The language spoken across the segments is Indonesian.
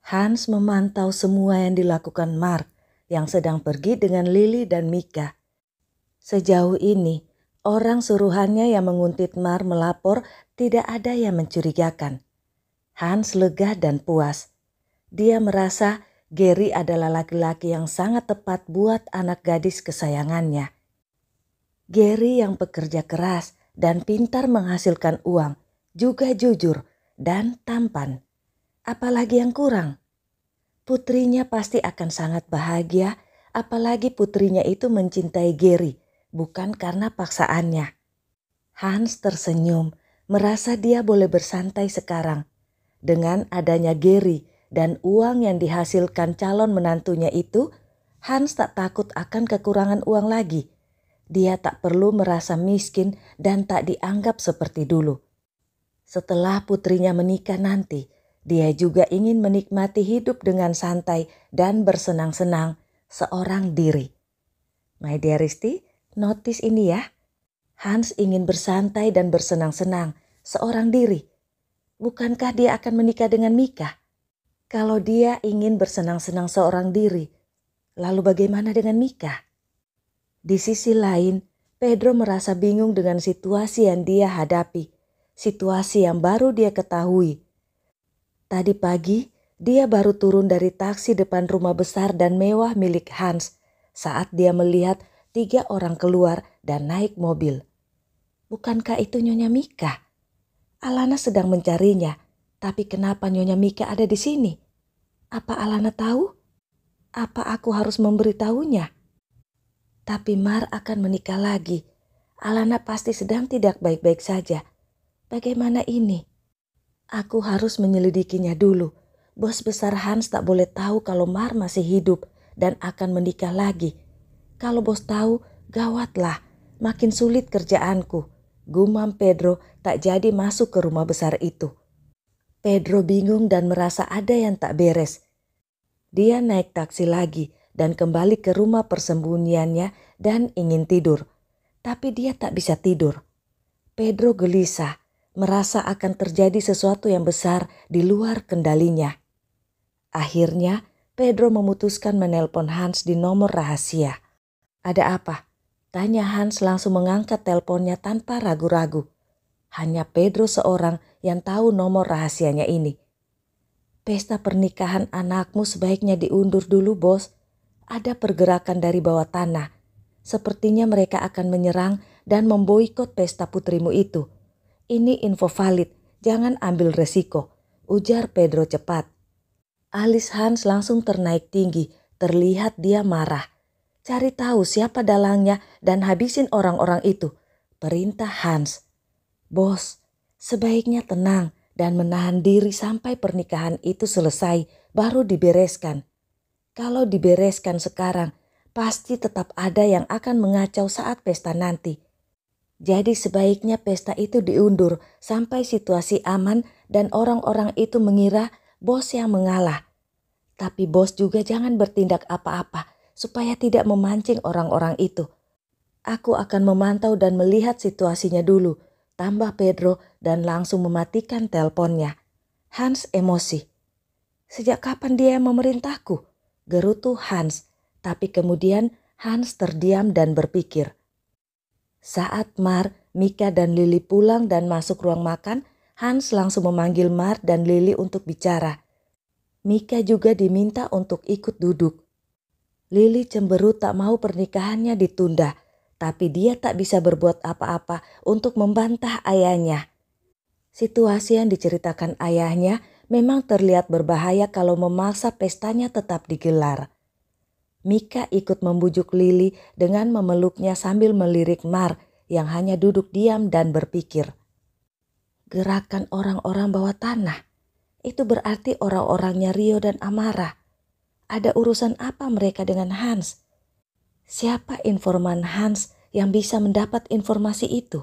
Hans memantau semua yang dilakukan Mark yang sedang pergi dengan Lily dan Mika. Sejauh ini, orang suruhannya yang menguntit Mark melapor tidak ada yang mencurigakan. Hans lega dan puas. Dia merasa Gary adalah laki-laki yang sangat tepat buat anak gadis kesayangannya. Gary yang pekerja keras dan pintar menghasilkan uang, juga jujur dan tampan. Apalagi yang kurang? Putrinya pasti akan sangat bahagia, apalagi putrinya itu mencintai Gary, bukan karena paksaannya. Hans tersenyum, merasa dia boleh bersantai sekarang. Dengan adanya Gary dan uang yang dihasilkan calon menantunya itu, Hans tak takut akan kekurangan uang lagi. Dia tak perlu merasa miskin dan tak dianggap seperti dulu. Setelah putrinya menikah nanti, dia juga ingin menikmati hidup dengan santai dan bersenang-senang seorang diri. My dearisti, notice ini ya. Hans ingin bersantai dan bersenang-senang seorang diri. Bukankah dia akan menikah dengan Mika? Kalau dia ingin bersenang-senang seorang diri, lalu bagaimana dengan Mika? Di sisi lain, Pedro merasa bingung dengan situasi yang dia hadapi. Situasi yang baru dia ketahui. Tadi pagi, dia baru turun dari taksi depan rumah besar dan mewah milik Hans saat dia melihat 3 orang keluar dan naik mobil. Bukankah itu Nyonya Mika? Alana sedang mencarinya, tapi kenapa Nyonya Mika ada di sini? Apa Alana tahu? Apa aku harus memberitahunya? Tapi Mar akan menikah lagi. Alana pasti sedang tidak baik-baik saja. Bagaimana ini? Aku harus menyelidikinya dulu. Bos besar Hans tak boleh tahu kalau Mar masih hidup dan akan menikah lagi. Kalau bos tahu, gawatlah. Makin sulit kerjaanku. Gumam Pedro tak jadi masuk ke rumah besar itu. Pedro bingung dan merasa ada yang tak beres. Dia naik taksi lagi dan kembali ke rumah persembunyiannya dan ingin tidur. Tapi dia tak bisa tidur. Pedro gelisah, merasa akan terjadi sesuatu yang besar di luar kendalinya. Akhirnya, Pedro memutuskan menelpon Hans di nomor rahasia. Ada apa? Tanya Hans langsung mengangkat teleponnya tanpa ragu-ragu. Hanya Pedro seorang yang tahu nomor rahasianya ini. Pesta pernikahan anakmu sebaiknya diundur dulu, bos. Ada pergerakan dari bawah tanah. Sepertinya mereka akan menyerang dan memboikot pesta putrimu itu. Ini info valid, jangan ambil resiko, ujar Pedro cepat. Alis Hans langsung ternaik tinggi, terlihat dia marah. Cari tahu siapa dalangnya dan habisin orang-orang itu, perintah Hans. Bos, sebaiknya tenang dan menahan diri sampai pernikahan itu selesai, baru dibereskan. Kalau dibereskan sekarang, pasti tetap ada yang akan mengacau saat pesta nanti. Jadi sebaiknya pesta itu diundur sampai situasi aman dan orang-orang itu mengira bos yang mengalah. Tapi bos juga jangan bertindak apa-apa supaya tidak memancing orang-orang itu. Aku akan memantau dan melihat situasinya dulu, tambah Pedro dan langsung mematikan teleponnya. Hans emosi. Sejak kapan dia memerintahku? Gerutu Hans, tapi kemudian Hans terdiam dan berpikir. Saat Mar, Mika dan Lily pulang dan masuk ruang makan, Hans langsung memanggil Mar dan Lily untuk bicara. Mika juga diminta untuk ikut duduk. Lily cemberut tak mau pernikahannya ditunda, tapi dia tak bisa berbuat apa-apa untuk membantah ayahnya. Situasi yang diceritakan ayahnya memang terlihat berbahaya kalau memaksa pestanya tetap digelar. Mika ikut membujuk Lily dengan memeluknya sambil melirik Mar yang hanya duduk diam dan berpikir. Gerakan orang-orang bawah tanah, itu berarti orang-orangnya Rio dan Amara. Ada urusan apa mereka dengan Hans? Siapa informan Hans yang bisa mendapat informasi itu?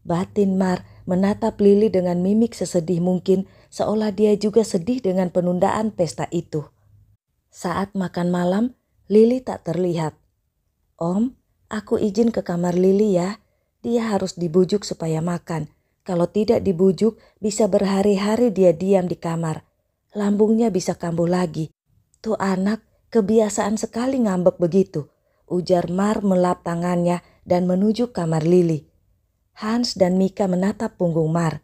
Batin Mar menatap Lily dengan mimik sesedih mungkin, seolah dia juga sedih dengan penundaan pesta itu. Saat makan malam, Lily tak terlihat. Om, aku izin ke kamar Lily ya. Dia harus dibujuk supaya makan. Kalau tidak dibujuk, bisa berhari-hari dia diam di kamar. Lambungnya bisa kambuh lagi. Tuh anak kebiasaan sekali ngambek begitu, ujar Mar melap tangannya dan menuju kamar Lily. Hans dan Mika menatap punggung Mar.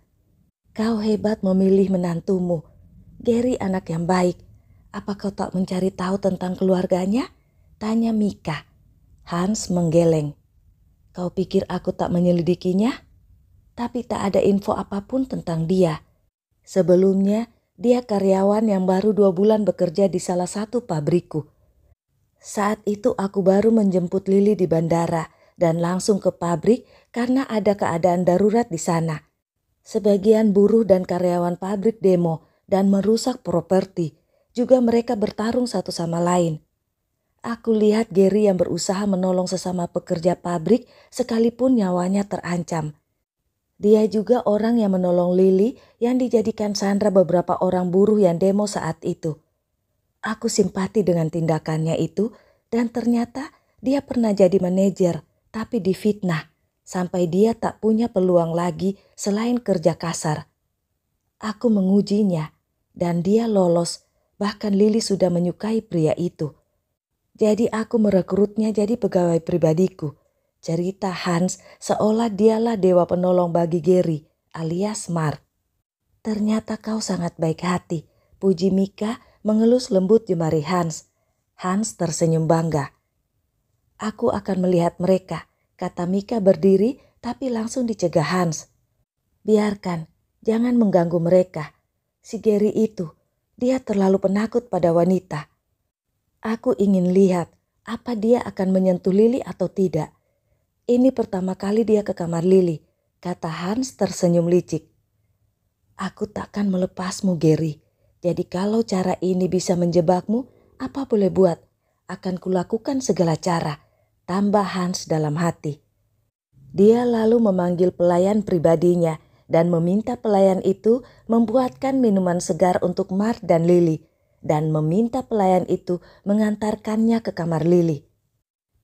Kau hebat memilih menantumu. Gary anak yang baik. Apa kau tak mencari tahu tentang keluarganya? Tanya Mika. Hans menggeleng. Kau pikir aku tak menyelidikinya? Tapi tak ada info apapun tentang dia. Sebelumnya, dia karyawan yang baru 2 bulan bekerja di salah satu pabrikku. Saat itu aku baru menjemput Lily di bandara dan langsung ke pabrik karena ada keadaan darurat di sana. Sebagian buruh dan karyawan pabrik demo dan merusak properti. Juga mereka bertarung satu sama lain. Aku lihat Gary yang berusaha menolong sesama pekerja pabrik sekalipun nyawanya terancam. Dia juga orang yang menolong Lily yang dijadikan sandra beberapa orang buruh yang demo saat itu. Aku simpati dengan tindakannya itu dan ternyata dia pernah jadi manajer tapi difitnah sampai dia tak punya peluang lagi selain kerja kasar. Aku mengujinya dan dia lolos, bahkan Lily sudah menyukai pria itu. Jadi aku merekrutnya jadi pegawai pribadiku. Cerita Hans seolah dialah dewa penolong bagi Gary alias Mark. Ternyata kau sangat baik hati, puji Mika mengelus lembut jemari Hans. Hans tersenyum bangga. Aku akan melihat mereka, kata Mika berdiri tapi langsung dicegah Hans. Biarkan, jangan mengganggu mereka. Si Gary itu, dia terlalu penakut pada wanita. Aku ingin lihat apa dia akan menyentuh Lily atau tidak. Ini pertama kali dia ke kamar Lily, kata Hans tersenyum licik. Aku takkan melepasmu, Gary. Jadi kalau cara ini bisa menjebakmu, apa boleh buat? Akan kulakukan segala cara, tambah Hans dalam hati. Dia lalu memanggil pelayan pribadinya dan meminta pelayan itu membuatkan minuman segar untuk Mark dan Lily. Dan meminta pelayan itu mengantarkannya ke kamar Lily.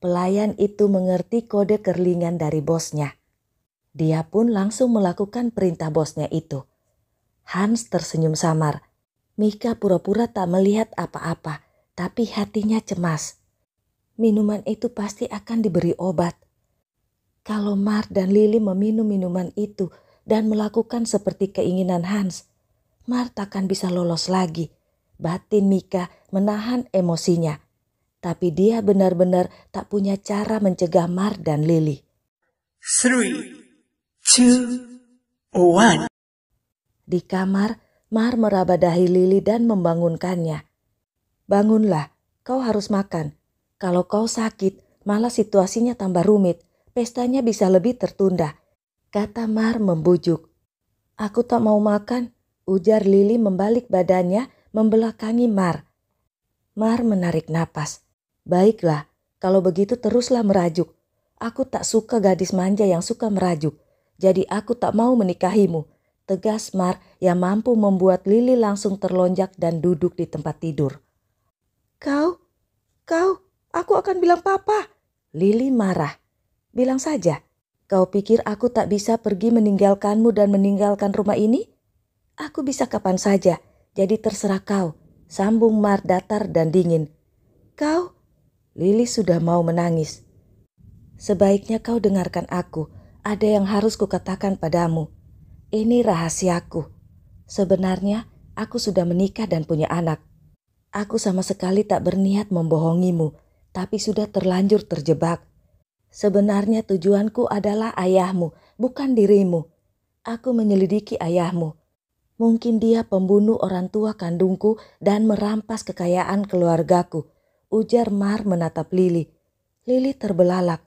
Pelayan itu mengerti kode kerlingan dari bosnya. Dia pun langsung melakukan perintah bosnya itu. Hans tersenyum samar. Mika pura-pura tak melihat apa-apa, tapi hatinya cemas. Minuman itu pasti akan diberi obat. Kalau Mark dan Lily meminum minuman itu dan melakukan seperti keinginan Hans, Mark takkan bisa lolos lagi. Batin Mika menahan emosinya. Tapi dia benar-benar tak punya cara mencegah Mark dan Lily. 3, 2, 1. Di kamar, Mark meraba dahi Lily dan membangunkannya. Bangunlah, kau harus makan. Kalau kau sakit, malah situasinya tambah rumit. Pestanya bisa lebih tertunda, kata Mark membujuk. Aku tak mau makan, ujar Lily membalik badannya membelakangi Mark. Mark menarik napas. Baiklah, kalau begitu teruslah merajuk. Aku tak suka gadis manja yang suka merajuk. Jadi aku tak mau menikahimu, tegas Mark yang mampu membuat Lily langsung terlonjak dan duduk di tempat tidur. Kau, aku akan bilang papa. Lily marah. Bilang saja, kau pikir aku tak bisa pergi meninggalkanmu dan meninggalkan rumah ini? Aku bisa kapan saja, jadi terserah kau, sambung Mark datar dan dingin. Kau? Lily sudah mau menangis. Sebaiknya kau dengarkan aku, ada yang harus kukatakan padamu. Ini rahasiaku. Sebenarnya aku sudah menikah dan punya anak. Aku sama sekali tak berniat membohongimu, tapi sudah terlanjur terjebak. Sebenarnya tujuanku adalah ayahmu, bukan dirimu. Aku menyelidiki ayahmu. Mungkin dia pembunuh orang tua kandungku dan merampas kekayaan keluargaku, ujar Mark menatap Lily. Lily terbelalak.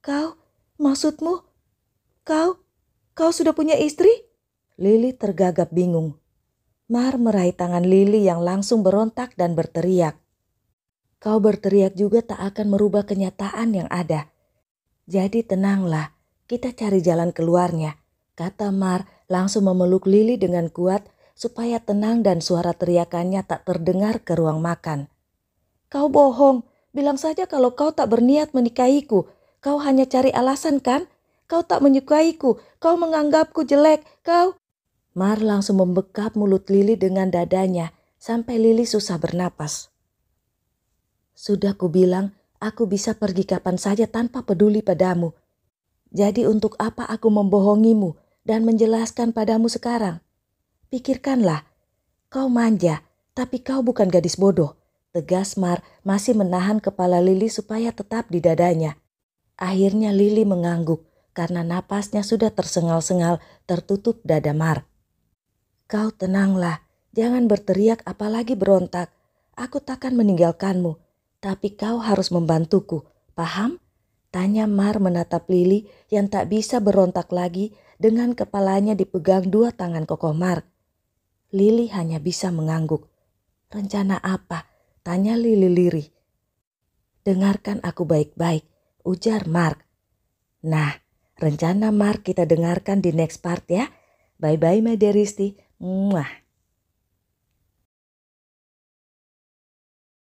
Kau, maksudmu? Kau sudah punya istri? Lily tergagap bingung. Mark meraih tangan Lily yang langsung berontak dan berteriak. Kau berteriak juga tak akan merubah kenyataan yang ada. Jadi tenanglah, kita cari jalan keluarnya, kata Mark langsung memeluk Lily dengan kuat supaya tenang dan suara teriakannya tak terdengar ke ruang makan. Kau bohong, bilang saja kalau kau tak berniat menikahiku. Kau hanya cari alasan kan? Kau tak menyukaiku, kau menganggapku jelek, kau... Mark langsung membekap mulut Lily dengan dadanya sampai Lily susah bernapas. Sudah kubilang aku bisa pergi kapan saja tanpa peduli padamu. Jadi untuk apa aku membohongimu dan menjelaskan padamu sekarang? Pikirkanlah, kau manja, tapi kau bukan gadis bodoh. Tegas Mar masih menahan kepala Lily supaya tetap di dadanya. Akhirnya Lily mengangguk karena napasnya sudah tersengal-sengal tertutup dada Mar. Kau tenanglah, jangan berteriak apalagi berontak. Aku takkan meninggalkanmu, tapi kau harus membantuku, paham? Tanya Mar menatap Lily yang tak bisa berontak lagi dengan kepalanya dipegang dua tangan kokoh Mar. Lily hanya bisa mengangguk. Rencana apa? Tanya Lily lirih. Dengarkan aku baik-baik, ujar Mark. Nah, rencana Mark kita dengarkan di next part ya. Bye-bye my dearisti. Muah.